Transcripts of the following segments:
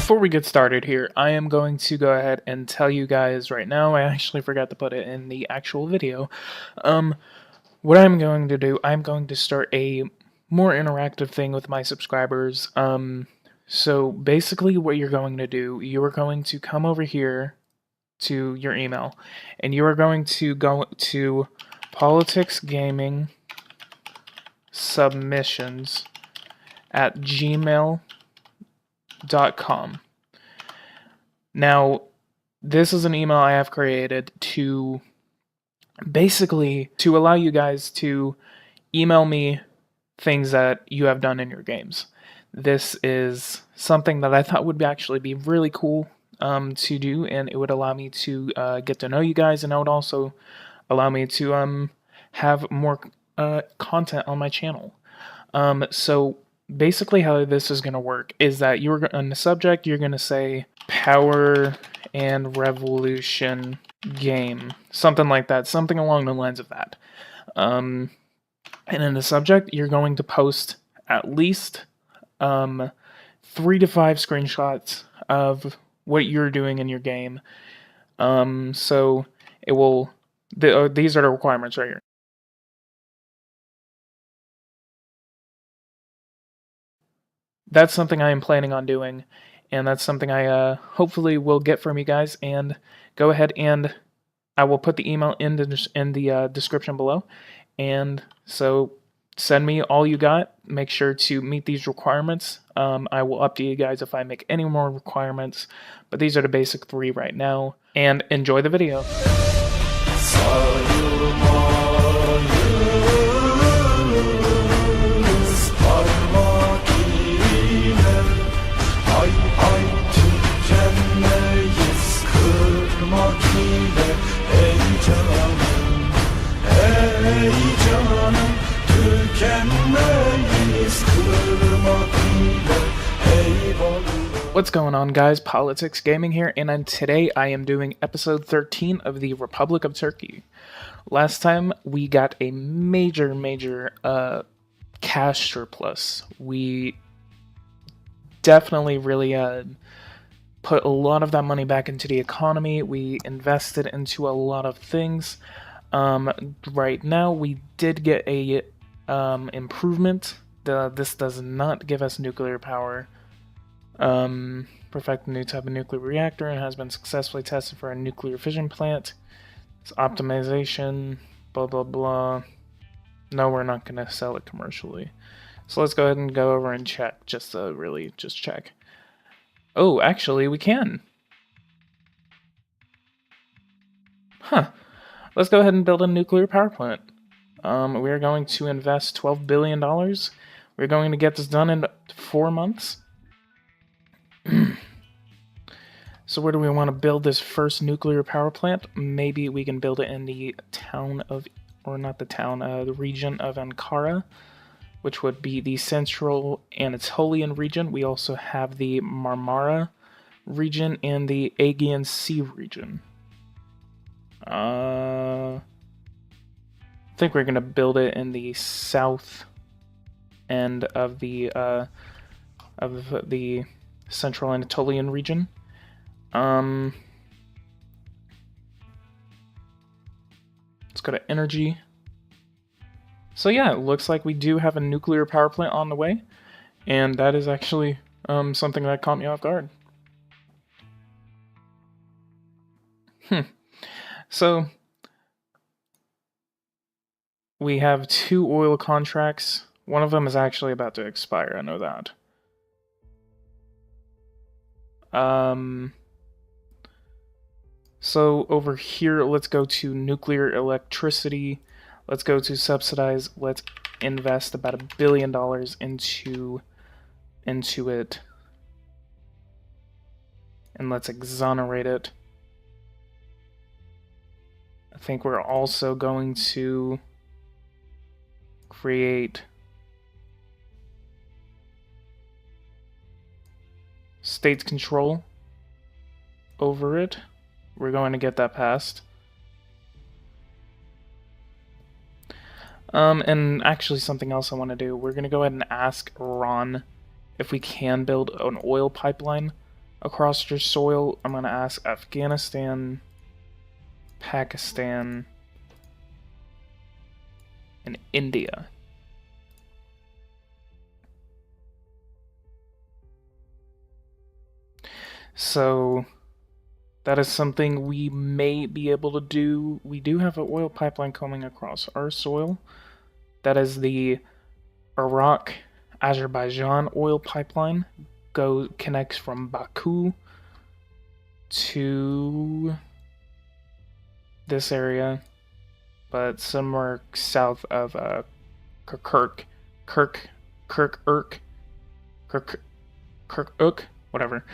Before we get started here, I am going to go ahead and tell you guys right now, I actually forgot to put it in the actual video. What I'm going to do, I'm going to start a more interactive thing with my subscribers. So basically what you're going to do, you are going to come over here to your email, and you are going to go to politics gaming submissions at gmail.com. Now, this is an email I have created to basically to allow you guys to email me things that you have done in your games. This is something that I thought would actually be really cool to do, and it would allow me to get to know you guys, and it would also allow me to have more content on my channel. So basically how this is going to work is that you're on the subject, you're going to say Power and Revolution game, something like that, something along the lines of that. And in the subject, you're going to post at least 3 to 5 screenshots of what you're doing in your game. So it will, these are the requirements right here. That's something I am planning on doing, and that's something I hopefully will get from you guys. And go ahead and I will put the email in the description below. And so send me all you got. Make sure to meet these requirements. I will update you guys if I make any more requirements, but these are the basic 3 right now. And enjoy the video. What's going on, guys? Politics Gaming here, and today I am doing episode 13 of the Republic of Turkey. Last time we got a major cash surplus. We definitely really put a lot of that money back into the economy. We invested into a lot of things. Right now we did get a improvement. This does not give us nuclear power. Perfect a new type of nuclear reactor and has been successfully tested for a nuclear fission plant. It's optimization, blah blah blah. No, we're not gonna sell it commercially. So let's go ahead and go over and check, just check. Oh, actually we can. Huh. Let's go ahead and build a nuclear power plant. We're going to invest $12 billion. We're going to get this done in 4 months. So where do we want to build this first nuclear power plant? Maybe we can build it in the town of, or not the town, the region of Ankara, which would be the Central Anatolian region. We also have the Marmara region and the Aegean Sea region. I think we're gonna build it in the south end of the Central Anatolian region. Let's go to energy. So yeah, it looks like we do have a nuclear power plant on the way, and that is actually something that caught me off guard. So we have 2 oil contracts. One of them is actually about to expire, I know that. So over here, let's go to nuclear electricity. Let's go to subsidize. Let's invest about $1 billion into it. And let's exonerate it. I think we're also going to create states control over it. We're going to get that passed. And actually something else I want to do, we're going to go ahead and ask Iran if we can build an oil pipeline across your soil, I'm going to ask Afghanistan, Pakistan, and India. So that is something we may be able to do. We do have an oil pipeline coming across our soil. That is the Iraq-Azerbaijan oil pipeline. Connects from Baku to this area, but somewhere south of Kirkuk, whatever.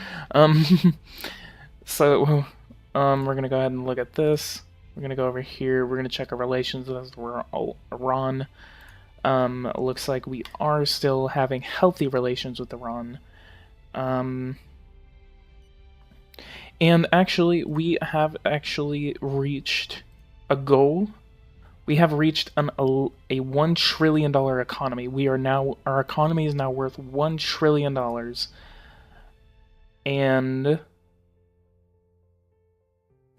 So we're gonna go ahead and look at this. We're gonna go over here. We're gonna check our relations with Iran. Looks like we are still having healthy relations with Iran. And actually, we have actually reached a goal. We have reached a $1 trillion economy. Our economy is now worth $1 trillion. And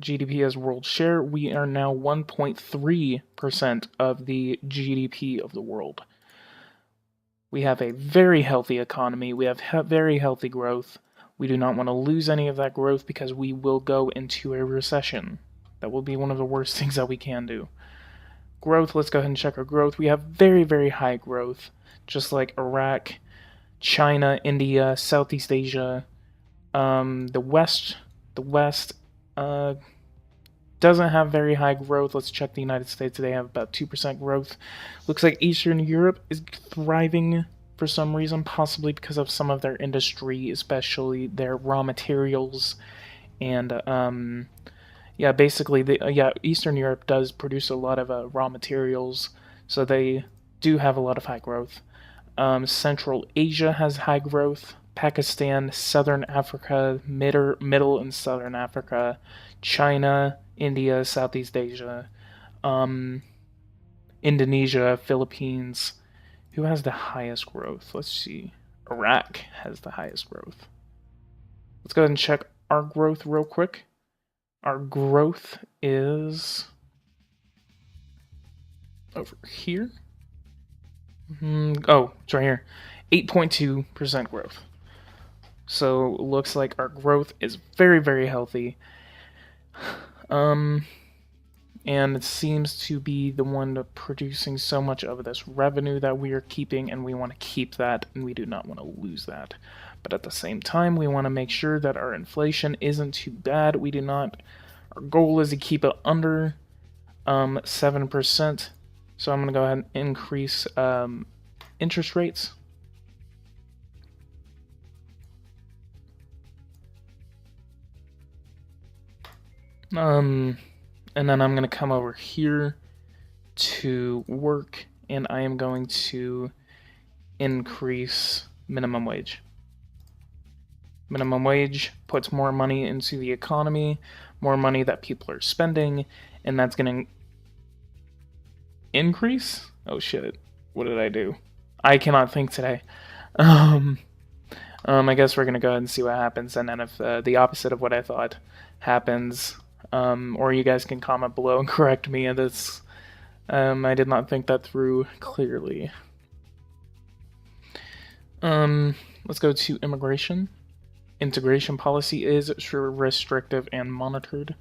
GDP as world share, we are now 1.3% of the GDP of the world. We have a very healthy economy. We have very healthy growth. We do not want to lose any of that growth because we will go into a recession. That will be one of the worst things that we can do. Growth, let's go ahead and check our growth. We have very, very high growth, just like Iraq, China, India, Southeast Asia. The West doesn't have very high growth. Let's check the United States. They have about 2% growth. Looks like Eastern Europe is thriving for some reason, possibly because of some of their industry, especially their raw materials. And yeah, basically, Eastern Europe does produce a lot of raw materials, so they do have a lot of high growth. Central Asia has high growth. Pakistan, Southern Africa, Middle and Southern Africa, China, India, Southeast Asia, Indonesia, Philippines. Who has the highest growth? Let's see. Iraq has the highest growth. Let's go ahead and check our growth real quick. Our growth is over here. Oh, it's right here. 8.2% growth. So looks like our growth is very, very healthy. And it seems to be the one producing so much of this revenue that we are keeping, and we want to keep that, and we do not want to lose that. But at the same time, we want to make sure that our inflation isn't too bad. Our goal is to keep it under 7%. So I'm going to go ahead and increase interest rates. And then I'm going to come over here to work, and I am going to increase minimum wage. Minimum wage puts more money into the economy, more money that people are spending, and that's going to increase? Oh shit, what did I do? I cannot think today. I guess we're going to go ahead and see what happens, and then if the opposite of what I thought happens, or you guys can comment below and correct me on this. I did not think that through clearly. Let's go to immigration. Integration policy is restrictive and monitored.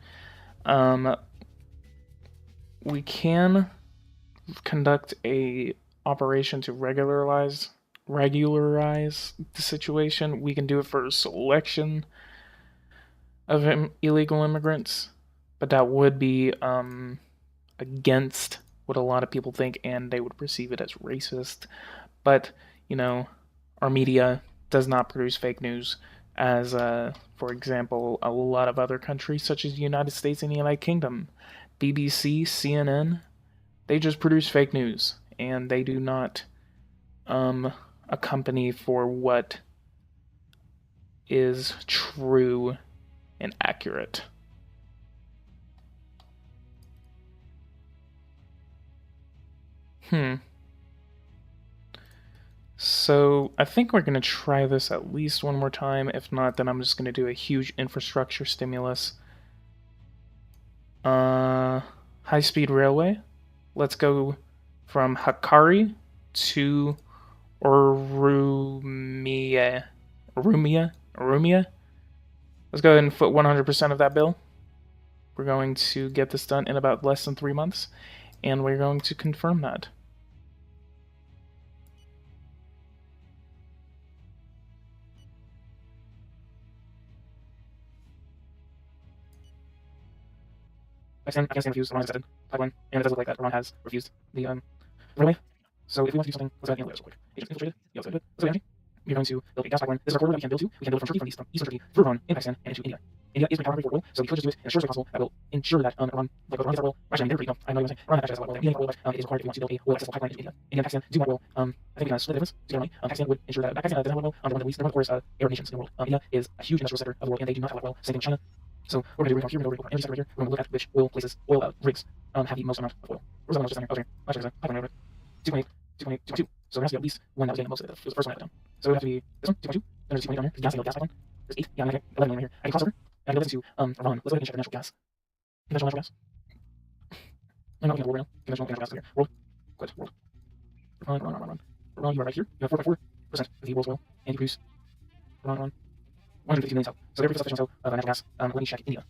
We can conduct a operation to regularize the situation. We can do it for a selection of illegal immigrants, but that would be against what a lot of people think, and they would perceive it as racist. But, you know, our media does not produce fake news, as, for example, a lot of other countries, such as the United States and the United Kingdom. BBC, CNN, they just produce fake news, and they do not accompany for what is true and accurate. So I think we're going to try this at least one more time. If not, then I'm just going to do a huge infrastructure stimulus. High-speed railway. Let's go from Hakkari to Urumia. Urumia? Let's go ahead and foot 100% of that bill. We're going to get this done in about less than 3 months, and we're going to confirm that. Afghanistan refused Iran's accepted pipeline, and it does look like that Iran has refused the railway. So if we want to do something, let's go ahead and real quick. Agents infiltrated. Yeah, let's go ahead. We're going to build a gas pipeline. This is our corridor that we can build to. We can build it from Turkey, from eastern Turkey, through Iran, in Pakistan, and into India. India is pretty powerful for oil, so we could just do it in a short way possible. That will ensure that Iran, like Iran gets our oil. Actually, I mean, they're pretty, no, I know what I'm saying. Iran actually has a lot of oil. India has a lot of oil, but it is required if we want to build a oil accessible pipeline into India. India and Pakistan do want oil. I think we can split the difference to get money. Pakistan would ensure that Pakistan doesn't have oil. They're one of the least, they're one of the poorest Arab nations in the world. India is a huge industrial sector of the world, and they do not have a lot of oil. Same thing with China. So we're going to do right here, we're going to go energy sector right here. We're going to look at which oil places, oil rigs have the most amount of oil. Where's the one that was just down here? Oh, sorry. Actually, there's a pipeline right there. 2.8, 2.8, 2.2. So there has to be at least one that was getting the most of it. It was the first one I put down. So it would have to be this one, 2.2. Then there's 2.8 down here. There's gas pipeline. There's 8. Yeah, I'm going to get 11 million here. I can cross over. I can go this to Iran. Let's go ahead and check the natural gas. Conventional natural gas. I'm not looking at world right now. Conventional natural gas is here. World. Quit. World. Iran, you are right here. You have 4.4% of the world's oil. And you produce Iran. 150 million cells. So they're pretty self-sufficient of natural gas. Let me check India.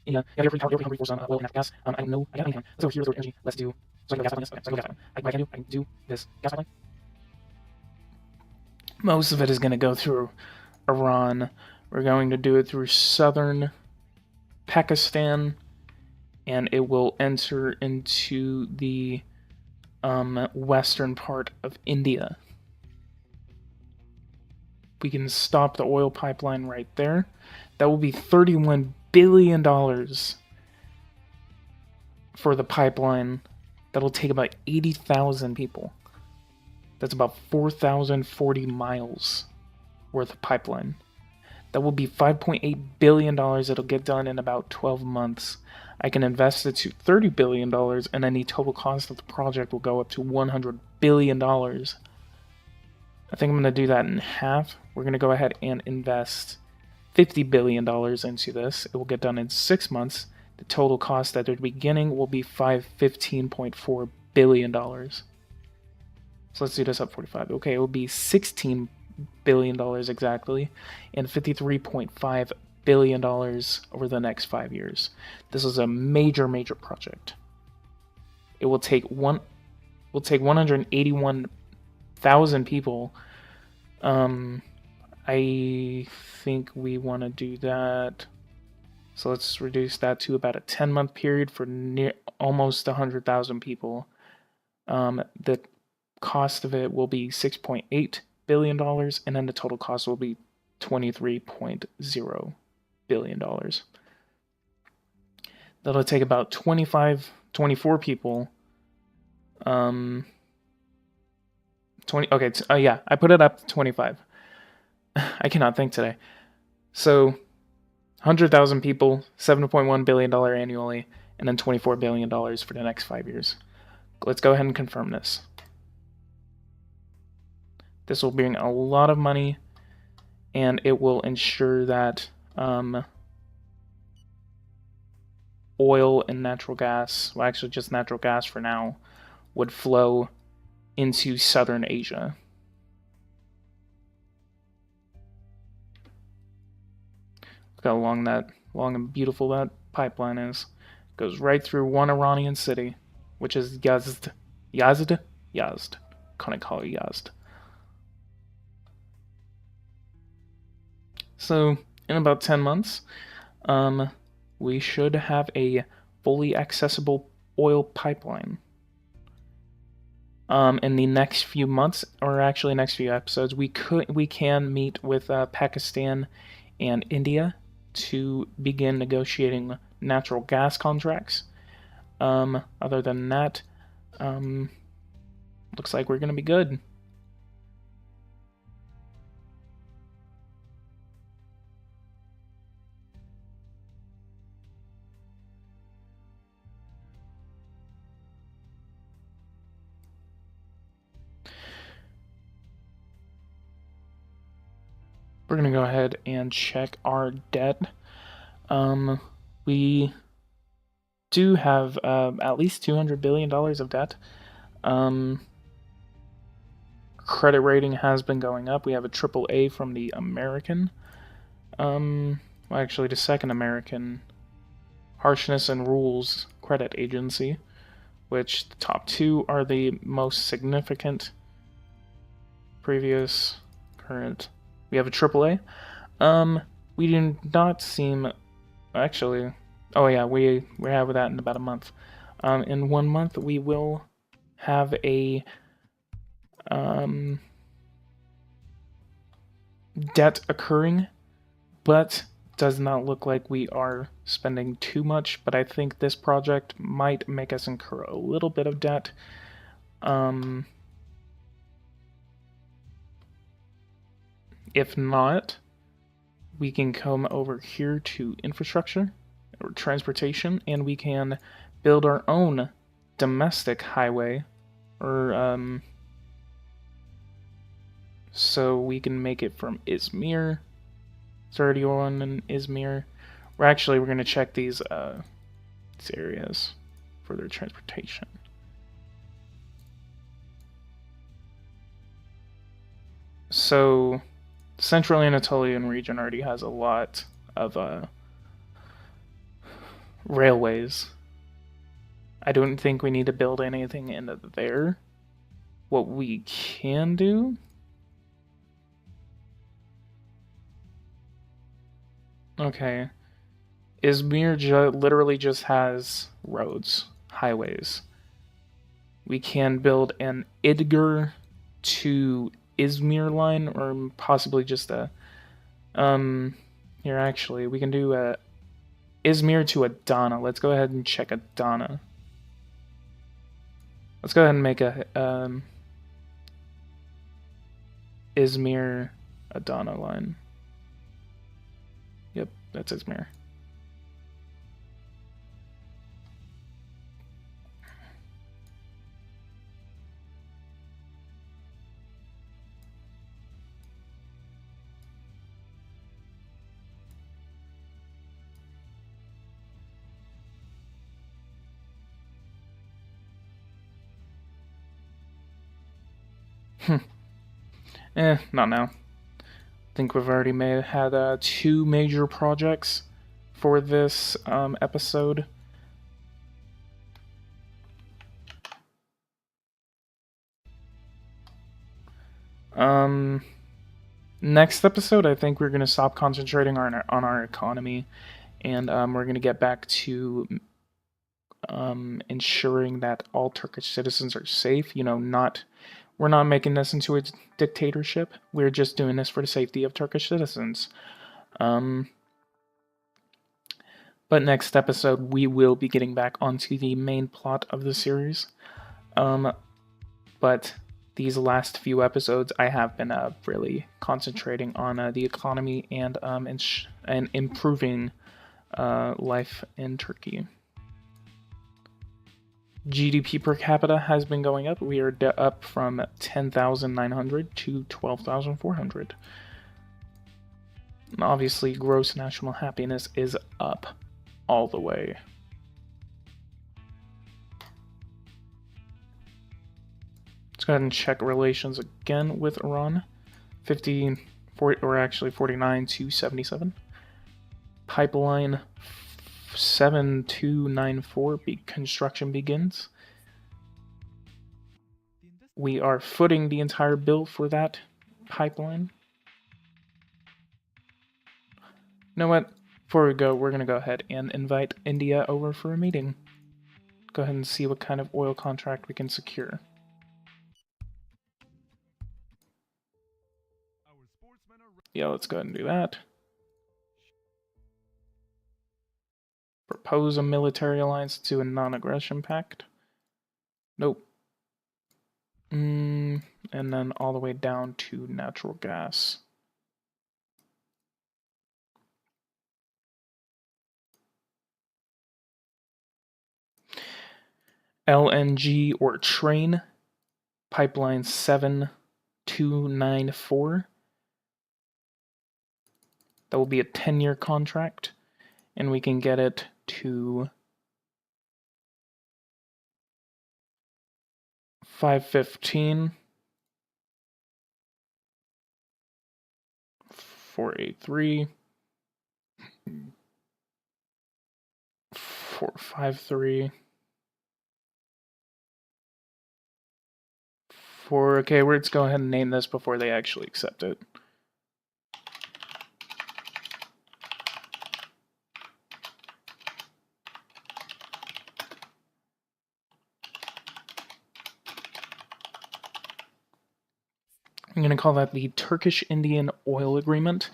India, yeah, they're pretty hungry for some oil and natural gas. I don't know. I got anything. Let's go here. Let's go to energy. Let's do. So I can go gas pipeline. Yes. Okay. So I can go gas pipeline. I can do this gas pipeline. Most of it is going to go through Iran. We're going to do it through southern Pakistan, and it will enter into the western part of India. We can stop the oil pipeline right there. That will be $31 billion for the pipeline. That'll take about 80,000 people. That's about 4,040 miles worth of pipeline. That will be $5.8 billion. It'll get done in about 12 months. I can invest it to $30 billion, and then the total cost of the project will go up to $100 billion. I think I'm going to do that in half. We're going to go ahead and invest $50 billion into this. It will get done in 6 months. The total cost at the beginning will be $15.4 billion. So let's do this up 45. Okay, it will be $16 billion exactly, and $53.5 billion over the next 5 years. This is a major project. It will take 181,000 people. I think we want to do that. So let's reduce that to about a 10-month period for almost 100,000 people. The cost of it will be $6.8 billion, and then the total cost will be $23.0 billion. That'll take about 24 people. Okay, yeah, I put it up to 25. I cannot think today. So, 100,000 people, $7.1 billion annually, and then $24 billion for the next 5 years. Let's go ahead and confirm this. This will bring a lot of money, and it will ensure that oil and natural gas, well, actually just natural gas for now, would flow into southern Asia. Look how long and beautiful that pipeline is. It goes right through one Iranian city, which is Yazd. Yazd? Can't call it Yazd. So, in about 10 months, we should have a fully accessible oil pipeline. In the next few months, or actually next few episodes, we can meet with Pakistan and India to begin negotiating natural gas contracts. Other than that, looks like we're going to be good. we're going to go ahead and check our debt. We do have at least $200 billion of debt. Credit rating has been going up. We have a AAA from the American, well, actually the second American Harshness and Rules Credit Agency, which the top two are the most significant. Previous, current. We have a AAA. We do not seem, actually, oh yeah, we have that in about a month. In 1 month, we will have a debt occurring, but does not look like we are spending too much. But I think this project might make us incur a little bit of debt. If not, we can come over here to infrastructure or transportation, and we can build our own domestic highway, or so we can make it from Izmir. It's already on in Izmir. We're going to check these areas for their transportation. So, Central Anatolian region already has a lot of railways. I don't think we need to build anything into there. What we can do, okay, Izmir literally just has roads, highways. We can build an Idgar to Izmir line, or possibly just a here actually we can do a Izmir to Adana. Let's go ahead and check Adana. Let's go ahead and make a Izmir Adana line. Yep, that's Izmir. Not now. I think we've already had 2 major projects for this episode. Next episode, I think we're going to stop concentrating on our economy, and we're going to get back to ensuring that all Turkish citizens are safe. You know, we're not making this into a dictatorship. We're just doing this for the safety of Turkish citizens. But next episode, we will be getting back onto the main plot of the series. But these last few episodes, I have been really concentrating on the economy and improving life in Turkey. GDP per capita has been going up. We are up from 10,900 to 12,400. Obviously, gross national happiness is up all the way. Let's go ahead and check relations again with Iran. 49 to 77. Pipeline 7294 construction begins. We are footing the entire bill for that pipeline. You know what? Before we go, we're going to go ahead and invite India over for a meeting. Go ahead and see what kind of oil contract we can secure. Yeah, let's go ahead and do that. Propose a military alliance to a non-aggression pact. Nope. And then all the way down to natural gas. LNG or train. Pipeline 7294. That will be a 10-year contract, and we can get it to 515, 483, 453, 4. Okay, let's go ahead and name this before they actually accept it. I'm going to call that the Turkish-Indian Oil Agreement.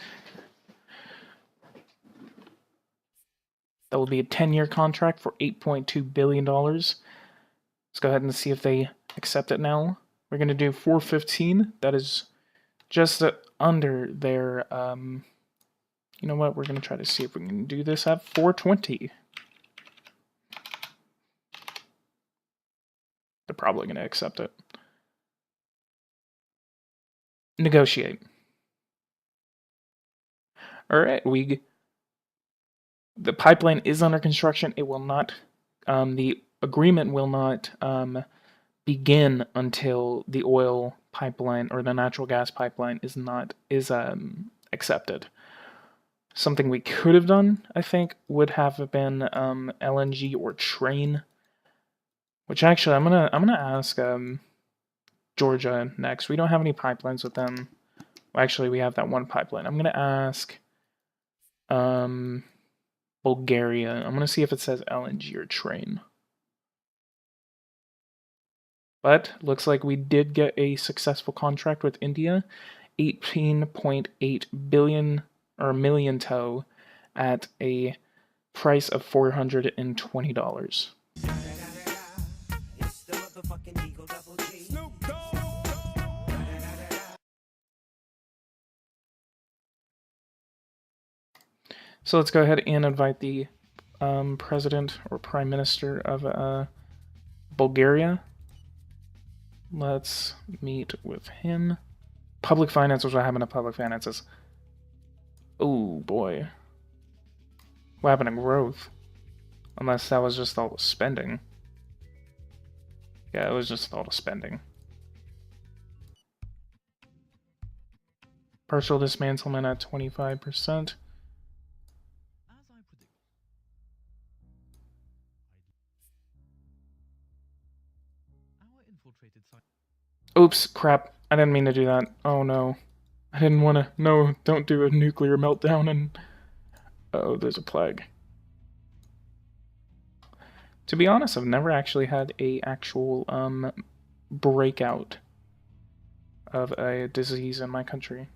That will be a 10-year contract for $8.2 billion. Let's go ahead and see if they accept it now. We're going to do 415. That is just under their, you know what? We're going to try to see if we can do this at 420. They're probably going to accept it. Negotiate. All right, the pipeline is under construction. It will not, the agreement will not begin until the oil pipeline or the natural gas pipeline is accepted. Something we could have done, I think, would have been LNG or train. Which actually, I'm gonna ask Georgia next. We don't have any pipelines with them. Well, actually, we have that one pipeline. I'm gonna ask Bulgaria. I'm gonna see if it says LNG or train. But looks like we did get a successful contract with India, 18.8 billion or million tow at a price of $420. So let's go ahead and invite the president or prime minister of Bulgaria. Let's meet with him. Public finances. What happened to public finances? Oh boy. What happened to growth? Unless that was just all the spending. Yeah, it was just all the spending. Partial dismantlement at 25%. Oops, crap. I didn't mean to do that. Oh no. I didn't want to. No, don't do a nuclear meltdown and. Oh, there's a plague. To be honest, I've never actually had a actual breakout of a disease in my country.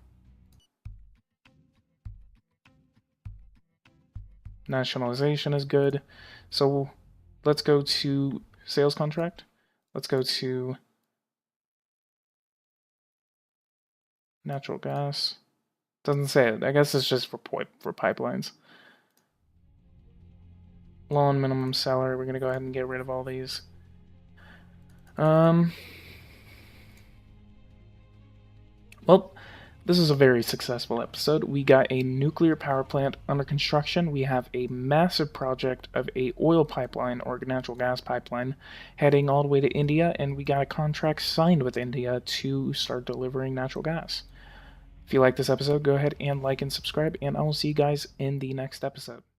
Nationalization is good. So let's go to sales contract. Let's go to natural gas. Doesn't say it. I guess it's just for pipelines. Low and minimum salary. We're gonna go ahead and get rid of all these. Well, this is a very successful episode. We got a nuclear power plant under construction. We have a massive project of a oil pipeline or natural gas pipeline heading all the way to India, and we got a contract signed with India to start delivering natural gas. If you like this episode, go ahead and like and subscribe, and I will see you guys in the next episode.